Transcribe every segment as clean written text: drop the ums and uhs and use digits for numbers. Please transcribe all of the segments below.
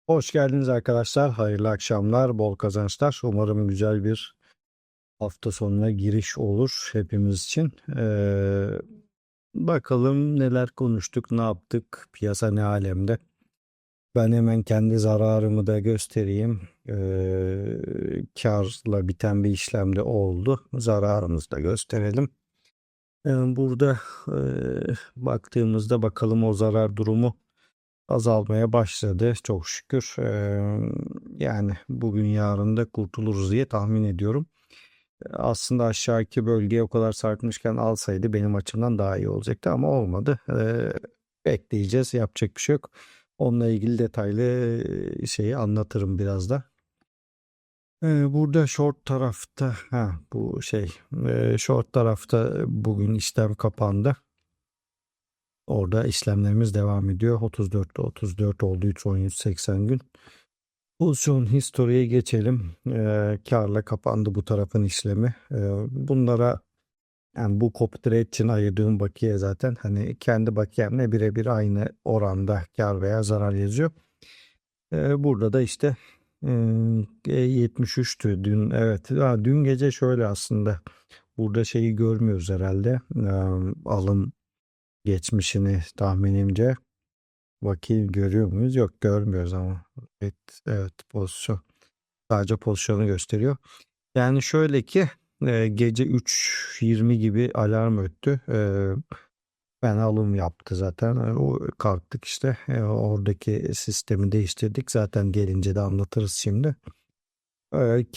Hoş geldiniz arkadaşlar. Hayırlı akşamlar, bol kazançlar. Umarım güzel bir hafta sonuna giriş olur hepimiz için. Bakalım neler konuştuk, ne yaptık, piyasa ne alemde. Ben hemen kendi zararımı da göstereyim. Karla biten bir işlemde oldu. Zararımızı da gösterelim. Burada baktığımızda bakalım o zarar durumu azalmaya başladı çok şükür. Yani bugün yarın da kurtuluruz diye tahmin ediyorum. Aslında aşağıki bölgeye o kadar sarkmışken alsaydı benim açımdan daha iyi olacaktı ama olmadı. Bekleyeceğiz, yapacak bir şey yok. Onunla ilgili detaylı şeyi anlatırım biraz da. Burada short tarafta bu şey short tarafta bugün işlem kapandı. Orada işlemlerimiz devam ediyor. 34'te 34 oldu 3.10-180 gün. Pozisyon historiye geçelim. Karla kapandı bu tarafın işlemi. Bunlara yani bu copy trade için ayırdığım bakiye zaten hani kendi bakiyemle birebir aynı oranda kar veya zarar yazıyor. Burada da işte 73'tü dün, evet. Dün gece şöyle aslında burada şeyi görmüyoruz herhalde. Alım geçmişini tahminimce. Bakayım görüyor muyuz? Yok, görmüyoruz ama. Evet, evet, pozisyon. Sadece pozisyonu gösteriyor. Yani şöyle ki gece 3.20 gibi alarm öttü. Ben alım yaptı zaten. O kalktık işte. Oradaki sistemi değiştirdik. Zaten gelince de anlatırız şimdi.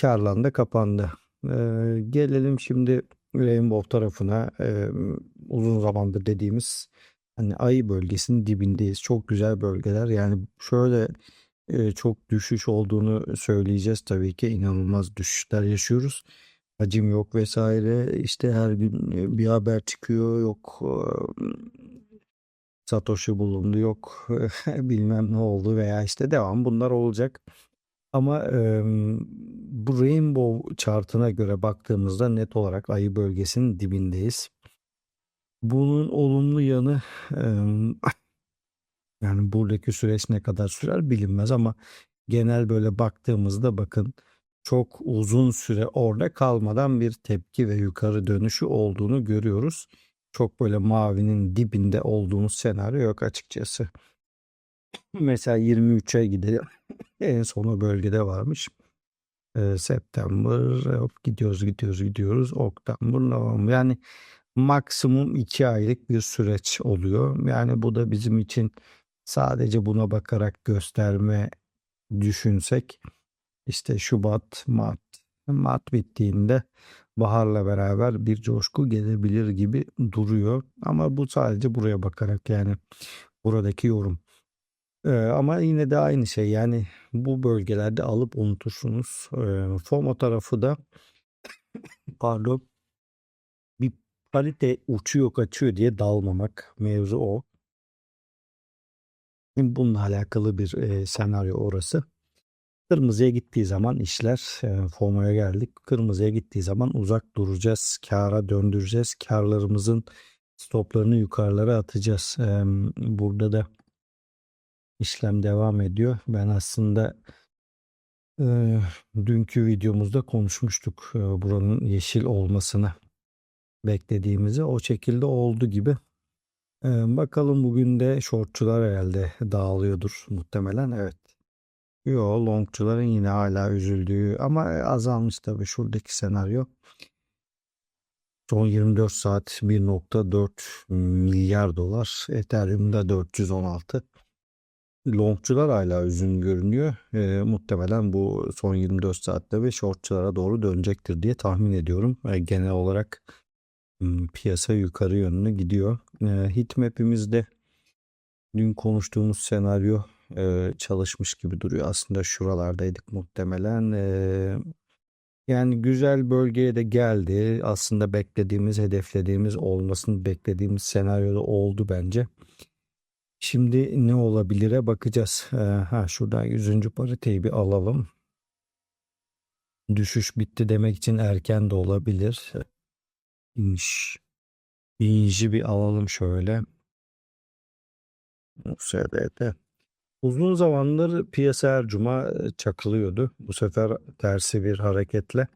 Karlan da kapandı. Gelelim şimdi Rainbow tarafına. Uzun zamandır dediğimiz hani ayı bölgesinin dibindeyiz. Çok güzel bölgeler. Yani şöyle çok düşüş olduğunu söyleyeceğiz tabii ki. İnanılmaz düşüşler yaşıyoruz. Hacim yok vesaire. İşte her gün bir haber çıkıyor. Yok Satoshi bulundu, yok bilmem ne oldu veya işte devam bunlar olacak. Ama bu Rainbow chartına göre baktığımızda net olarak ayı bölgesinin dibindeyiz. Bunun olumlu yanı yani buradaki süreç ne kadar sürer bilinmez ama genel böyle baktığımızda bakın çok uzun süre orada kalmadan bir tepki ve yukarı dönüşü olduğunu görüyoruz. Çok böyle mavinin dibinde olduğumuz senaryo yok açıkçası. Mesela 23'e gidelim. En son o bölgede varmış. September, hop gidiyoruz. Oktober, November. Yani maksimum 2 aylık bir süreç oluyor. Yani bu da bizim için sadece buna bakarak gösterme düşünsek işte Şubat, Mart bittiğinde baharla beraber bir coşku gelebilir gibi duruyor. Ama bu sadece buraya bakarak yani buradaki yorum. Ama yine de aynı şey yani bu bölgelerde alıp unutursunuz. FOMO tarafı da pardon bir parite uçuyor kaçıyor diye dalmamak mevzu o. Bununla alakalı bir senaryo orası. Kırmızıya gittiği zaman işler FOMO'ya geldik. Kırmızıya gittiği zaman uzak duracağız. Kâra döndüreceğiz. Kârlarımızın stoplarını yukarılara atacağız. Burada da işlem devam ediyor. Ben aslında Eee, dünkü videomuzda konuşmuştuk buranın yeşil olmasını beklediğimizi. O şekilde oldu gibi. Bakalım bugün de shortçular herhalde dağılıyordur muhtemelen. Evet. Yo, longçuların yine hala üzüldüğü ama azalmış tabii şuradaki senaryo. Son 24 saat 1.4 milyar dolar. Ethereum'da 416. Longçular hala üzgün görünüyor. Muhtemelen bu son 24 saatte ve shortçulara doğru dönecektir diye tahmin ediyorum. Genel olarak piyasa yukarı yönlü gidiyor. Heatmap'imizde dün konuştuğumuz senaryo çalışmış gibi duruyor. Aslında şuralardaydık muhtemelen. Yani güzel bölgeye de geldi. Aslında beklediğimiz, hedeflediğimiz, olmasını beklediğimiz senaryoda oldu bence. Şimdi ne olabilire bakacağız. Şuradan 100. pariteyi bir alalım. Düşüş bitti demek için erken de olabilir. İnş. İnci bir alalım şöyle. USDT. Uzun zamandır piyasa her cuma çakılıyordu. Bu sefer tersi bir hareketle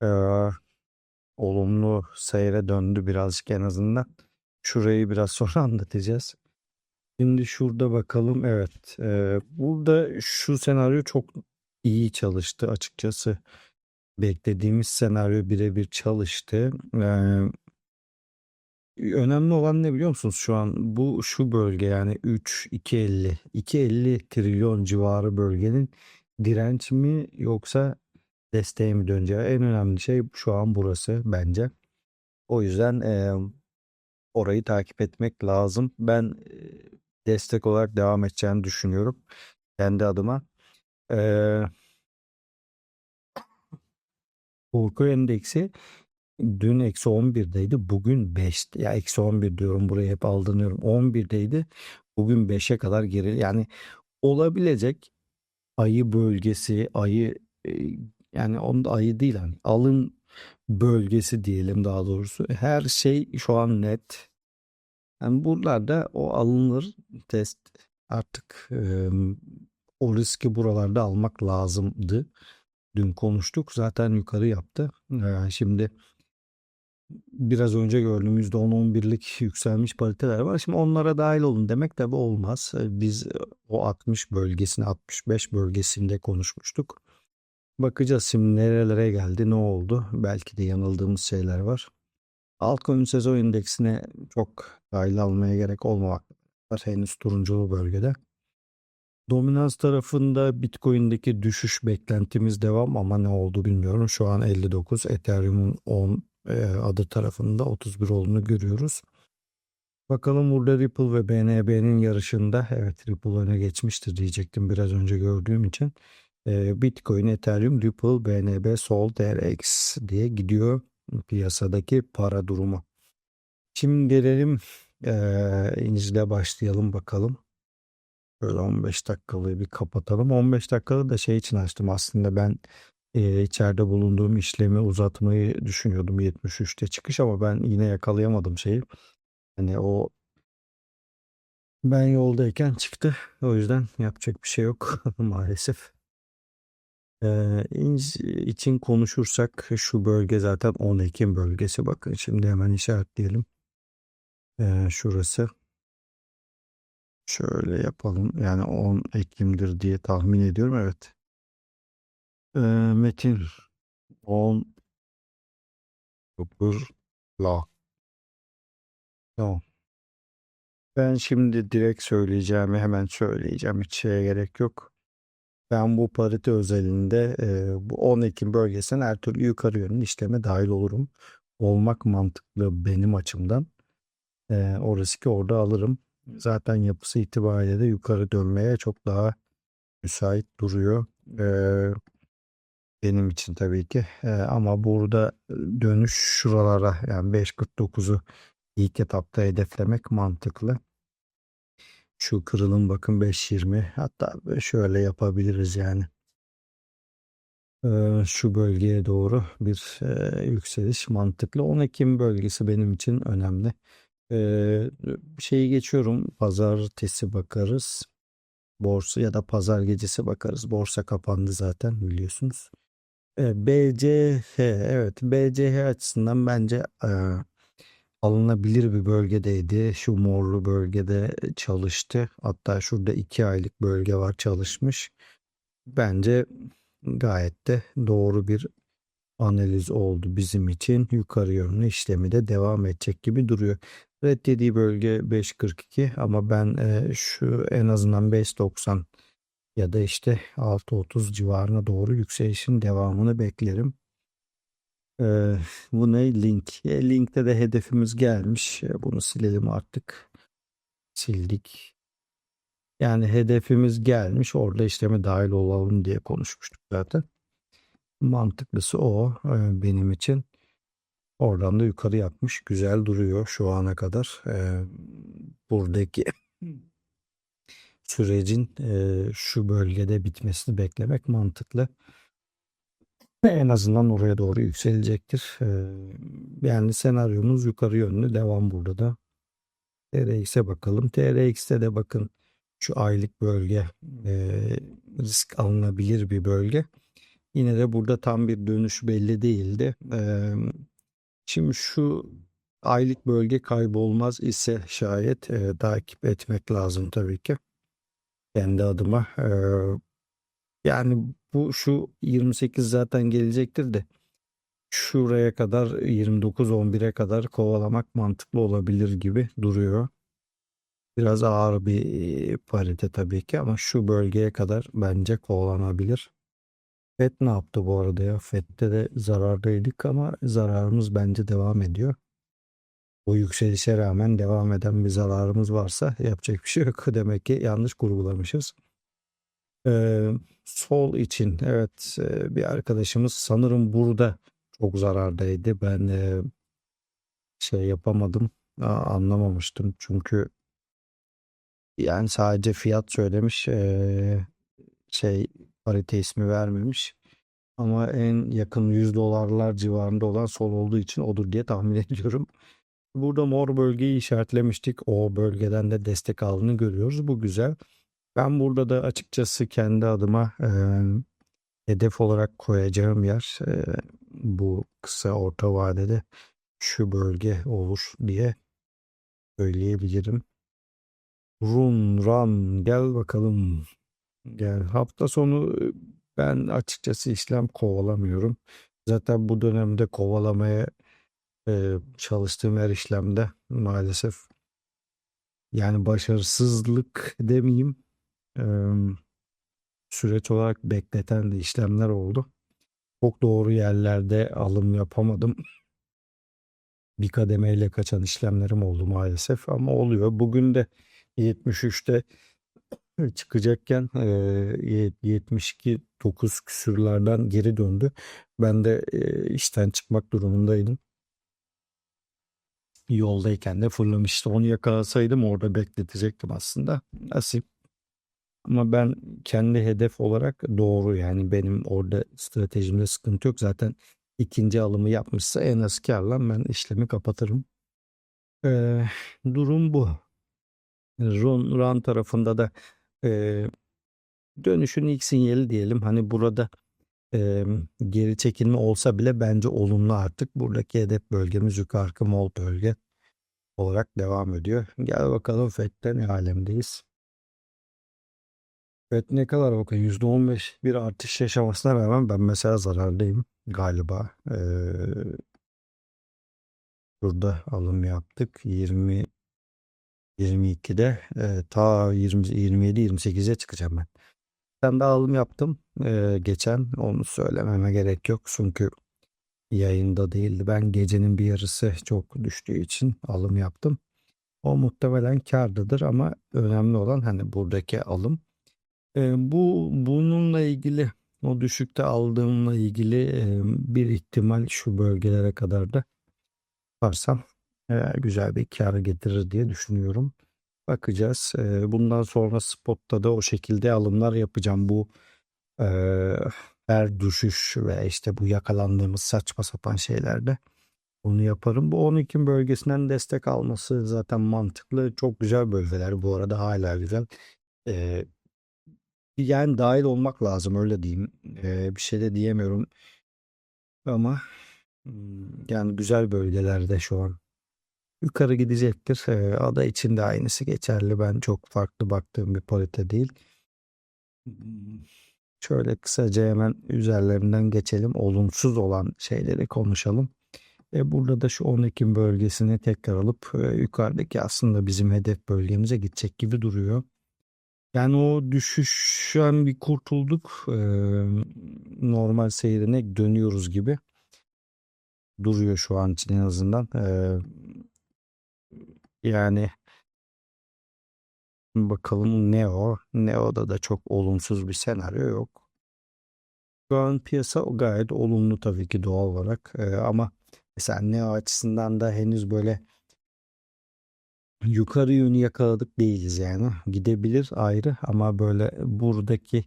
eee, olumlu seyre döndü birazcık en azından. Şurayı biraz sonra anlatacağız. Şimdi şurada bakalım. Evet. Burada şu senaryo çok iyi çalıştı açıkçası. Beklediğimiz senaryo birebir çalıştı. Önemli olan ne biliyor musunuz şu an? Bu şu bölge yani 250 trilyon civarı bölgenin direnç mi yoksa desteğe mi döneceği? En önemli şey şu an burası bence. O yüzden orayı takip etmek lazım. Ben destek olarak devam edeceğini düşünüyorum kendi adıma. Eee Korku endeksi dün -11'deydi. Bugün 5. Ya -11 diyorum, buraya hep aldanıyorum. 11'deydi. Bugün 5'e kadar geri. Yani olabilecek ayı bölgesi, yani onun da ayı değil, hani alım bölgesi diyelim daha doğrusu. Her şey şu an net. Yani buralarda o alınır test artık, o riski buralarda almak lazımdı. Dün konuştuk zaten, yukarı yaptı. Şimdi biraz önce gördüğüm %10-11'lik yükselmiş pariteler var. Şimdi onlara dahil olun demek tabii olmaz. Biz o 60 bölgesinde, 65 bölgesinde konuşmuştuk. Bakacağız şimdi nerelere geldi, ne oldu. Belki de yanıldığımız şeyler var. Altcoin sezon indeksine çok dahil almaya gerek olmamak var. Henüz turunculu bölgede. Dominans tarafında Bitcoin'deki düşüş beklentimiz devam ama ne oldu bilmiyorum. Şu an 59, Ethereum'un 10 adı tarafında 31 olduğunu görüyoruz. Bakalım burada Ripple ve BNB'nin yarışında, evet Ripple öne geçmiştir diyecektim biraz önce gördüğüm için. Bitcoin, Ethereum, Ripple, BNB, Sol, TRX diye gidiyor piyasadaki para durumu. Şimdi gelelim İncil'e başlayalım bakalım. Böyle 15 dakikalığı bir kapatalım. 15 dakikalı da şey için açtım aslında, ben içeride bulunduğum işlemi uzatmayı düşünüyordum 73'te çıkış, ama ben yine yakalayamadım şeyi. Hani o, ben yoldayken çıktı. O yüzden yapacak bir şey yok maalesef. İçin konuşursak şu bölge zaten 10 Ekim bölgesi. Bakın şimdi hemen işaretleyelim. Şurası. Şöyle yapalım. Yani 10 Ekim'dir diye tahmin ediyorum. Evet. Metin 10 la. Tamam. Ben şimdi direkt söyleyeceğimi hemen söyleyeceğim. Hiç şeye gerek yok. Ben bu parite özelinde bu 10 Ekim bölgesinin her türlü yukarı yönlü işleme dahil olurum. Olmak mantıklı benim açımdan. O riski orada alırım. Zaten yapısı itibariyle de yukarı dönmeye çok daha müsait duruyor. Benim için tabii ki. Ama burada dönüş şuralara, yani 5.49'u ilk etapta hedeflemek mantıklı. Şu kırılım bakın 5.20, hatta şöyle yapabiliriz yani. Şu bölgeye doğru bir yükseliş mantıklı. 10 Ekim bölgesi benim için önemli. Şeyi geçiyorum. Pazartesi bakarız. Borsa ya da pazar gecesi bakarız. Borsa kapandı zaten biliyorsunuz. BCH, evet BCH açısından bence alınabilir bir bölgedeydi. Şu morlu bölgede çalıştı. Hatta şurada 2 aylık bölge var, çalışmış. Bence gayet de doğru bir analiz oldu bizim için. Yukarı yönlü işlemi de devam edecek gibi duruyor. Reddediği bölge 5.42 ama ben şu en azından 5.90 ya da işte 6.30 civarına doğru yükselişin devamını beklerim. Ee, Bu ne? Link. Linkte de hedefimiz gelmiş. Bunu silelim artık. Sildik. Yani hedefimiz gelmiş. Orada işleme dahil olalım diye konuşmuştuk zaten. Mantıklısı o benim için. Oradan da yukarı yapmış. Güzel duruyor şu ana kadar. Buradaki sürecin şu bölgede bitmesini beklemek mantıklı. En azından oraya doğru yükselecektir. Yani senaryomuz yukarı yönlü devam burada da. TRX'e bakalım. TRX'te de bakın Şu aylık bölge risk alınabilir bir bölge. Yine de burada tam bir dönüş belli değildi. Şimdi şu aylık bölge kaybolmaz ise şayet takip etmek lazım tabii ki kendi adıma. Yani bu şu 28 zaten gelecektir de şuraya kadar 29-11'e kadar kovalamak mantıklı olabilir gibi duruyor. Biraz ağır bir parite tabii ki ama şu bölgeye kadar bence kovalanabilir. FED ne yaptı bu arada ya? FED'de de zarardaydık ama zararımız bence devam ediyor. Bu yükselişe rağmen devam eden bir zararımız varsa yapacak bir şey yok. Demek ki yanlış kurgulamışız. Ee, Sol için evet bir arkadaşımız sanırım burada çok zarardaydı. Ben şey yapamadım, anlamamıştım çünkü yani sadece fiyat söylemiş, şey parite ismi vermemiş. Ama en yakın $100 civarında olan sol olduğu için odur diye tahmin ediyorum. Burada mor bölgeyi işaretlemiştik. O bölgeden de destek aldığını görüyoruz. Bu güzel. Ben burada da açıkçası kendi adıma hedef olarak koyacağım yer bu kısa orta vadede şu bölge olur diye söyleyebilirim. Run gel bakalım. Gel hafta sonu ben açıkçası işlem kovalamıyorum. Zaten bu dönemde kovalamaya çalıştığım her işlemde maalesef yani başarısızlık demeyeyim, e, süreç olarak bekleten de işlemler oldu. Çok doğru yerlerde alım yapamadım. Bir kademeyle kaçan işlemlerim oldu maalesef ama oluyor. Bugün de 73'te çıkacakken 72 9 küsürlerden geri döndü. Ben de işten çıkmak durumundaydım. Yoldayken de fırlamıştı. Onu yakalasaydım orada bekletecektim aslında. Nasip. Ama ben kendi hedef olarak doğru yani benim orada stratejimde sıkıntı yok. Zaten ikinci alımı yapmışsa en az kârla ben işlemi kapatırım. Ee, Durum bu. Run tarafında da e, dönüşün ilk sinyali diyelim. Hani burada e, geri çekilme olsa bile bence olumlu artık. Buradaki hedef bölgemiz yukarı mol bölge olarak devam ediyor. Gel bakalım FED'de ne alemdeyiz. FED ne kadar bakın %15 bir artış yaşamasına rağmen ben mesela zarardayım galiba. Burada alım yaptık 22'de ta 27-28'e çıkacağım ben. Ben de alım yaptım geçen, onu söylememe gerek yok çünkü yayında değildi. Ben gecenin bir yarısı çok düştüğü için alım yaptım. O muhtemelen kârdadır ama önemli olan hani buradaki alım. Bununla ilgili o düşükte aldığımla ilgili bir ihtimal şu bölgelere kadar da varsam güzel bir kâr getirir diye düşünüyorum. Bakacağız. Bundan sonra spotta da o şekilde alımlar yapacağım. Bu e, her düşüş ve işte bu yakalandığımız saçma sapan şeylerde onu yaparım. Bu 12 bölgesinden destek alması zaten mantıklı. Çok güzel bölgeler bu arada, hala güzel. E, Yani dahil olmak lazım öyle diyeyim. Bir şey de diyemiyorum ama yani güzel bölgelerde şu an. Yukarı gidecektir. Ada için de aynısı geçerli. Ben çok farklı baktığım bir parite değil. Hmm, Şöyle kısaca hemen üzerlerinden geçelim. Olumsuz olan şeyleri konuşalım. Burada da şu 10 Ekim bölgesini tekrar alıp yukarıdaki aslında bizim hedef bölgemize gidecek gibi duruyor. Yani o düşüşten bir kurtulduk. Normal seyrine dönüyoruz gibi duruyor şu an için en azından. Yani bakalım Neo. Neo'da da çok olumsuz bir senaryo yok. Şu an piyasa gayet olumlu tabii ki doğal olarak. Ama mesela Neo açısından da henüz böyle yukarı yönü yakaladık değiliz yani. Gidebilir ayrı ama böyle buradaki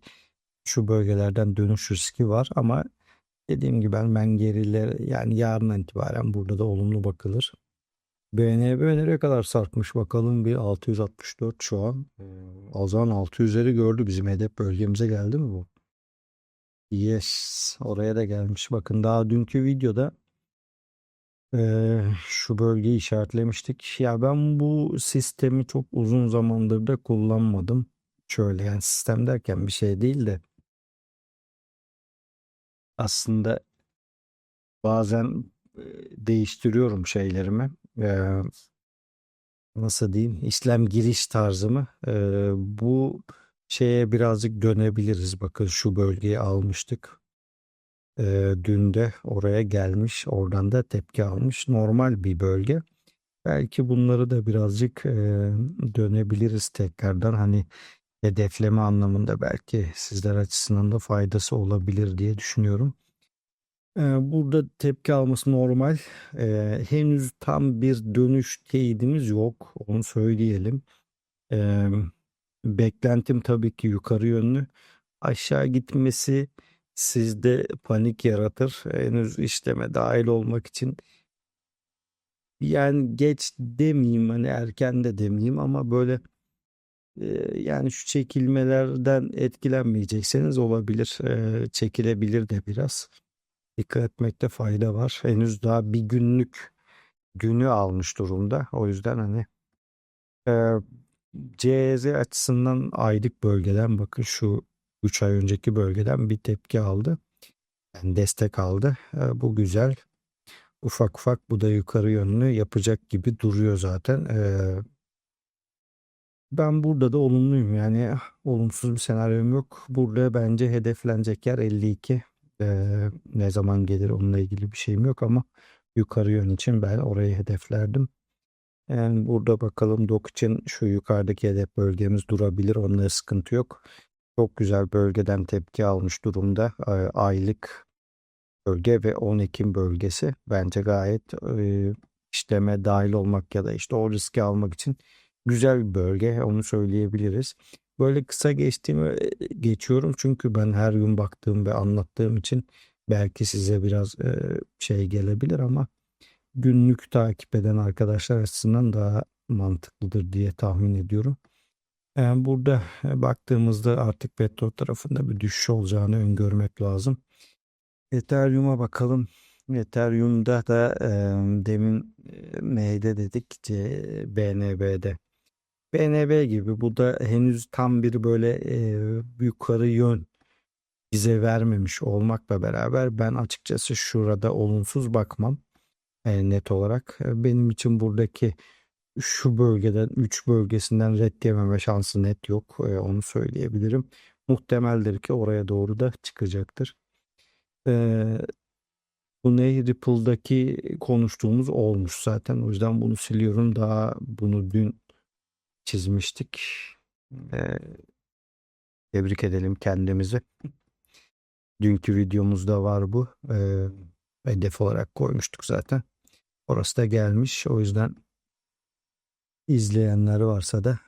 şu bölgelerden dönüş riski var ama dediğim gibi ben geriler yani yarından itibaren burada da olumlu bakılır. BNB nereye kadar sarkmış bakalım, bir 664 şu an. Azan 600'leri gördü, bizim hedef bölgemize geldi mi bu? Yes, oraya da gelmiş. Bakın daha dünkü videoda şu bölgeyi işaretlemiştik. Ya ben bu sistemi çok uzun zamandır da kullanmadım. Şöyle, yani sistem derken bir şey değil de aslında bazen değiştiriyorum şeylerimi. Nasıl diyeyim? İşlem giriş tarzımı. Bu şeye birazcık dönebiliriz. Bakın şu bölgeyi almıştık. Dün de oraya gelmiş. Oradan da tepki almış. Normal bir bölge. Belki bunları da birazcık dönebiliriz tekrardan. Hani hedefleme anlamında belki sizler açısından da faydası olabilir diye düşünüyorum. Burada tepki alması normal. Henüz tam bir dönüş teyidimiz yok. Onu söyleyelim. Eee, Beklentim tabii ki yukarı yönlü. Aşağı gitmesi sizde panik yaratır. Henüz işleme dahil olmak için, yani geç demeyeyim, hani erken de demeyeyim, ama böyle yani şu çekilmelerden etkilenmeyecekseniz olabilir. Çekilebilir de biraz. Dikkat etmekte fayda var. Henüz daha bir günlük günü almış durumda. O yüzden hani e, CZ açısından aylık bölgeden, bakın şu 3 ay önceki bölgeden bir tepki aldı. Yani destek aldı. Bu güzel. Ufak ufak bu da yukarı yönlü yapacak gibi duruyor zaten. Ben burada da olumluyum. Yani olumsuz bir senaryom yok. Burada bence hedeflenecek yer 52. Ne zaman gelir onunla ilgili bir şeyim yok, ama yukarı yön için ben orayı hedeflerdim. Yani burada bakalım, DOK için şu yukarıdaki hedef bölgemiz durabilir. Onunla sıkıntı yok. Çok güzel bölgeden tepki almış durumda. Aylık bölge ve 10 Ekim bölgesi bence gayet işleme dahil olmak ya da işte o riski almak için güzel bir bölge, onu söyleyebiliriz. Böyle kısa geçiyorum çünkü ben her gün baktığım ve anlattığım için belki size biraz şey gelebilir, ama günlük takip eden arkadaşlar açısından daha mantıklıdır diye tahmin ediyorum. Yani burada baktığımızda artık petrol tarafında bir düşüş olacağını öngörmek lazım. Ethereum'a bakalım. Ethereum'da da demin neyde dedik? BNB'de. BNB gibi bu da henüz tam bir böyle yukarı yön bize vermemiş olmakla beraber ben açıkçası şurada olumsuz bakmam net olarak. Benim için buradaki şu bölgeden 3 bölgesinden red yememe şansı net yok. Onu söyleyebilirim. Muhtemeldir ki oraya doğru da çıkacaktır. E, Bu ne, Ripple'daki konuştuğumuz olmuş zaten. O yüzden bunu siliyorum. Daha bunu dün çizmiştik. Ee, Tebrik edelim kendimizi. Dünkü videomuzda var bu. Hedef olarak koymuştuk zaten. Orası da gelmiş. O yüzden izleyenler varsa da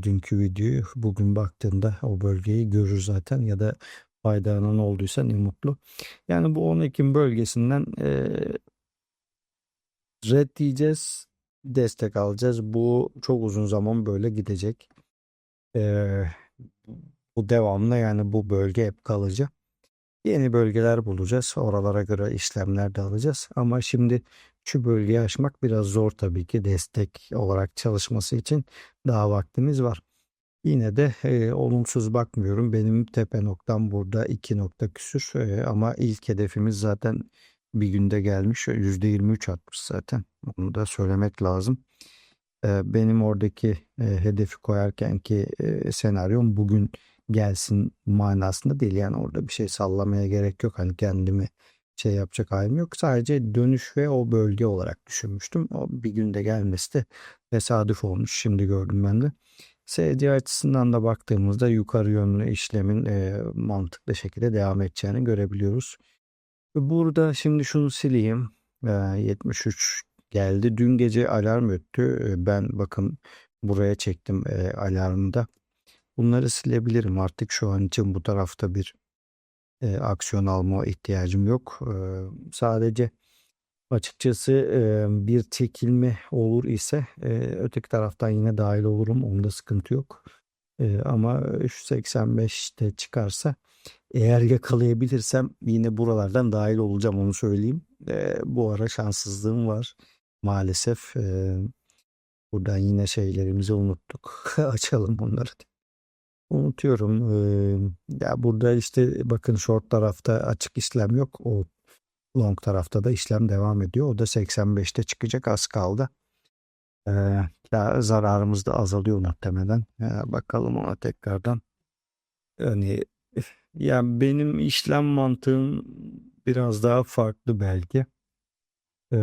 dünkü videoyu bugün baktığında o bölgeyi görür zaten, ya da faydalan olduysa ne mutlu. Yani bu 10 Ekim bölgesinden red diyeceğiz, destek alacağız. Bu çok uzun zaman böyle gidecek. Ee, Bu devamlı, yani bu bölge hep kalıcı. Yeni bölgeler bulacağız. Oralara göre işlemler de alacağız. Ama şimdi şu bölgeyi aşmak biraz zor tabii ki, destek olarak çalışması için daha vaktimiz var. Yine de olumsuz bakmıyorum. Benim tepe noktam burada 2 nokta küsür. Ama ilk hedefimiz zaten bir günde gelmiş. %23 atmış zaten. Onu da söylemek lazım. Benim oradaki hedefi koyarken ki senaryom bugün gelsin manasında değil. Yani orada bir şey sallamaya gerek yok. Hani kendimi şey yapacak halim yok. Sadece dönüş ve o bölge olarak düşünmüştüm. O bir günde gelmesi de tesadüf olmuş. Şimdi gördüm ben de. SC açısından da baktığımızda yukarı yönlü işlemin mantıklı şekilde devam edeceğini görebiliyoruz. Burada şimdi şunu sileyim. 73 geldi. Dün gece alarm öttü. Ben bakın buraya çektim alarmı da. Bunları silebilirim. Artık şu an için bu tarafta bir aksiyon alma ihtiyacım yok. Sadece Açıkçası bir çekilme olur ise öteki taraftan yine dahil olurum. Onda sıkıntı yok. Ama şu 85'te çıkarsa eğer yakalayabilirsem yine buralardan dahil olacağım, onu söyleyeyim. Bu ara şanssızlığım var maalesef. Buradan yine şeylerimizi unuttuk. Açalım bunları. Unutuyorum. Ya burada işte bakın, short tarafta açık işlem yok. O long tarafta da işlem devam ediyor. O da 85'te çıkacak, az kaldı. Ee, Ya zararımız da azalıyor muhtemelen. Bakalım ona tekrardan. Yani ya benim işlem mantığım biraz daha farklı belki. Ee,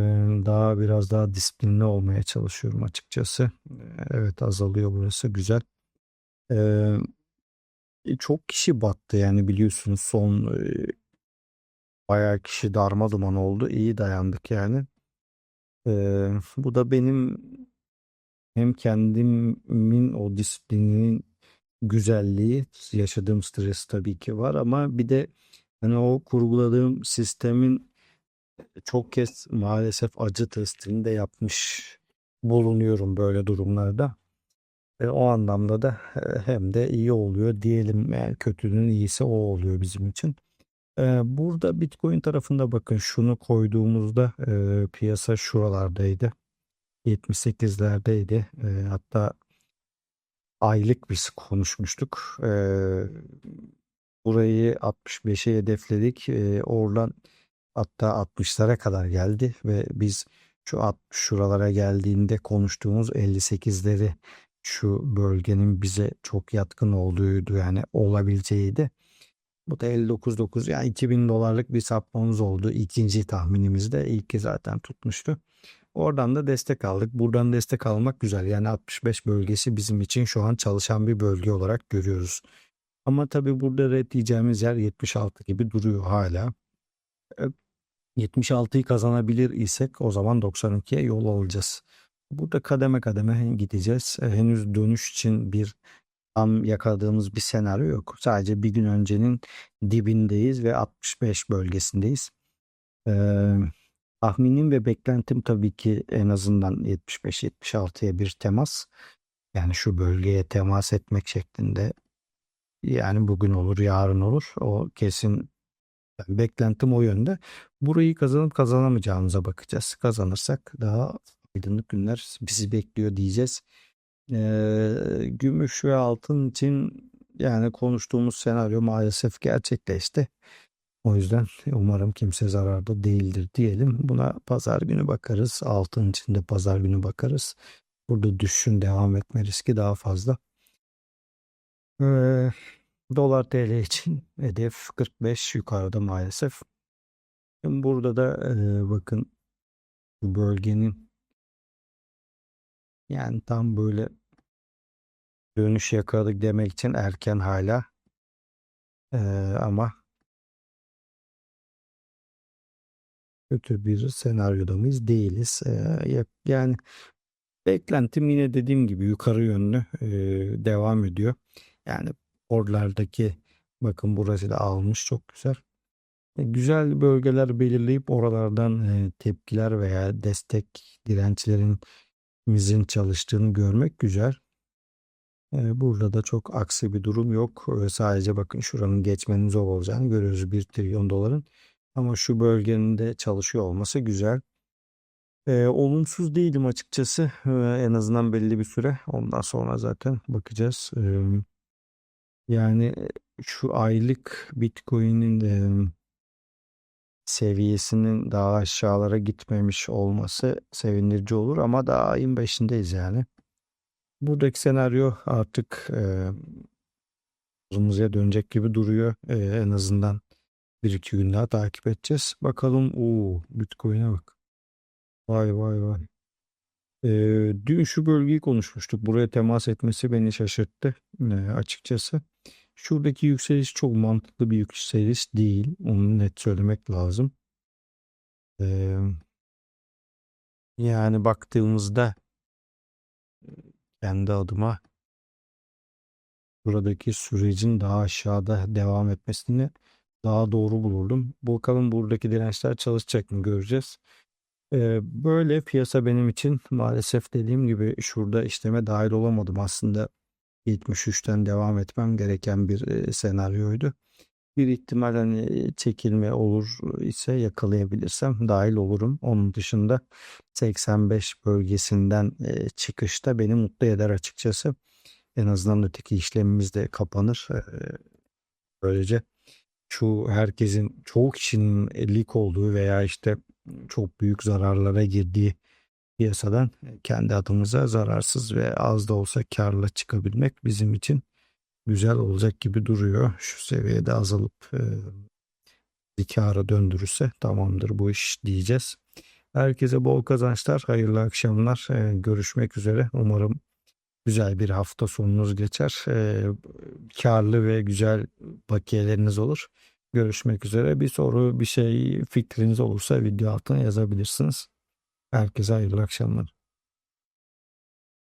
biraz daha disiplinli olmaya çalışıyorum açıkçası. Evet, azalıyor burası, güzel. Ee, Çok kişi battı yani, biliyorsunuz son bayağı kişi darmaduman oldu. İyi dayandık yani. Bu da benim hem kendimin o disiplinin güzelliği, yaşadığım stres tabii ki var, ama bir de hani o kurguladığım sistemin çok kez maalesef acı testini de yapmış bulunuyorum böyle durumlarda. O anlamda da hem de iyi oluyor diyelim, yani kötünün iyisi o oluyor bizim için. Burada Bitcoin tarafında bakın, şunu koyduğumuzda piyasa şuralardaydı. 78'lerdeydi. Hatta aylık biz konuşmuştuk. Burayı 65'e hedefledik. Oradan hatta 60'lara kadar geldi ve biz şu 60 şuralara geldiğinde konuştuğumuz 58'leri, şu bölgenin bize çok yatkın olduğuydu, yani olabileceğiydi. Bu da 59.9, yani 2000 dolarlık bir sapmamız oldu. İkinci tahminimizde, ilki zaten tutmuştu. Oradan da destek aldık. Buradan destek almak güzel. Yani 65 bölgesi bizim için şu an çalışan bir bölge olarak görüyoruz. Ama tabii burada red diyeceğimiz yer 76 gibi duruyor hala. E, 76'yı kazanabilir isek o zaman 92'ye yol alacağız. Burada kademe kademe gideceğiz. Henüz dönüş için bir tam yakaladığımız bir senaryo yok. Sadece bir gün öncenin dibindeyiz ve 65 bölgesindeyiz. Ee, Tahminim ve beklentim tabii ki en azından 75-76'ya bir temas. Yani şu bölgeye temas etmek şeklinde, yani bugün olur yarın olur, o kesin. Yani beklentim o yönde. Burayı kazanıp kazanamayacağımıza bakacağız. Kazanırsak daha aydınlık günler bizi bekliyor diyeceğiz. Gümüş ve altın için yani konuştuğumuz senaryo maalesef gerçekleşti. O yüzden umarım kimse zararda değildir diyelim. Buna pazar günü bakarız. Altın için de pazar günü bakarız. Burada düşüşün devam etme riski daha fazla. Ee, Dolar TL için hedef 45 yukarıda maalesef. Burada da bakın, bu bölgenin yani tam böyle dönüş yakaladık demek için erken hala. Ama kötü bir senaryoda mıyız? Değiliz. Yani beklentim yine dediğim gibi yukarı yönlü devam ediyor. Yani oralardaki, bakın burası da almış, çok güzel. Güzel bölgeler belirleyip oralardan tepkiler veya destek dirençlerimizin çalıştığını görmek güzel. Burada da çok aksi bir durum yok. Sadece bakın, şuranın geçmenin zor olacağını görüyoruz, 1 trilyon doların. Ama şu bölgenin de çalışıyor olması güzel. Olumsuz değilim açıkçası. En azından belli bir süre. Ondan sonra zaten bakacağız. Yani şu aylık Bitcoin'in seviyesinin daha aşağılara gitmemiş olması sevindirici olur, ama daha ayın 5'indeyiz yani. Buradaki senaryo artık kırmızıya dönecek gibi duruyor. En azından bir iki gün daha takip edeceğiz. Bakalım. Bitcoin'e bak. Vay vay vay. Dün şu bölgeyi konuşmuştuk. Buraya temas etmesi beni şaşırttı açıkçası. Şuradaki yükseliş çok mantıklı bir yükseliş değil. Onu net söylemek lazım. Ee, Yani baktığımızda kendi adıma buradaki sürecin daha aşağıda devam etmesini daha doğru bulurdum. Bakalım buradaki dirençler çalışacak mı, göreceğiz. Böyle piyasa benim için maalesef dediğim gibi şurada işleme dahil olamadım. Aslında 73'ten devam etmem gereken bir senaryoydu. Bir ihtimal hani çekilme olur ise yakalayabilirsem dahil olurum. Onun dışında 85 bölgesinden çıkışta beni mutlu eder açıkçası. En azından öteki işlemimiz de kapanır. Böylece şu herkesin çoğu kişinin lik olduğu veya işte çok büyük zararlara girdiği piyasadan kendi adımıza zararsız ve az da olsa karla çıkabilmek bizim için güzel olacak gibi duruyor. Şu seviyede azalıp bir kâra döndürürse tamamdır bu iş diyeceğiz. Herkese bol kazançlar, hayırlı akşamlar. Görüşmek üzere. Umarım güzel bir hafta sonunuz geçer. Kârlı ve güzel bakiyeleriniz olur. Görüşmek üzere. Bir soru, bir şey, fikriniz olursa video altına yazabilirsiniz. Herkese hayırlı akşamlar.